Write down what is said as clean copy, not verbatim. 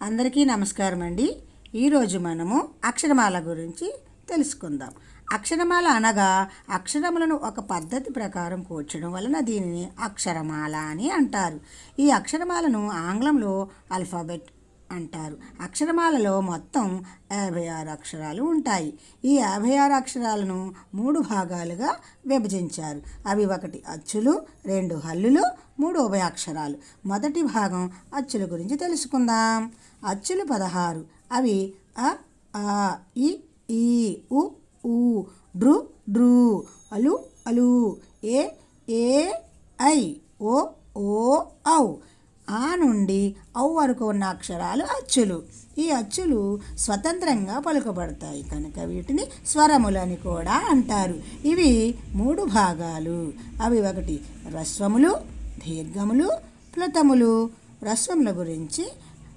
అందరికీ నమస్కారం అండి. ఈరోజు మనము అక్షరమాల గురించి తెలుసుకుందాం. అక్షరమాల అనగా అక్షరములను ఒక పద్ధతి ప్రకారం కూర్చడం వలన దీనిని అక్షరమాల అని అంటారు. ఈ అక్షరమాలను ఆంగ్లంలో ఆల్ఫాబెట్ అంటారు. అక్షరమాలలో మొత్తం 56 అక్షరాలు ఉంటాయి. ఈ 56 అక్షరాలను 3 భాగాలుగా విభజించారు. అవి 1 అచ్చులు, 2 హల్లులు, 3 ఉభయాక్షరాలు. మొదటి భాగం అచ్చుల గురించి తెలుసుకుందాం. అచ్చులు 16. అవి అ, ఆ, ఇ, ఈ, ఉ, ఊ, డ్రు, డ్రూ, అలు, అలు, ఏ, ఐ, ఓ, ఔ. ఆ నుండి ఔ వరకు ఉన్న అక్షరాలు అచ్చులు. ఈ అచ్చులు స్వతంత్రంగా పలుకబడతాయి కనుక వీటిని స్వరములని కూడా అంటారు. ఇవి 3 భాగాలు. అవి 1 హ్రస్వములు, దీర్ఘములు, ప్లుతములు. హ్రస్వముల గురించి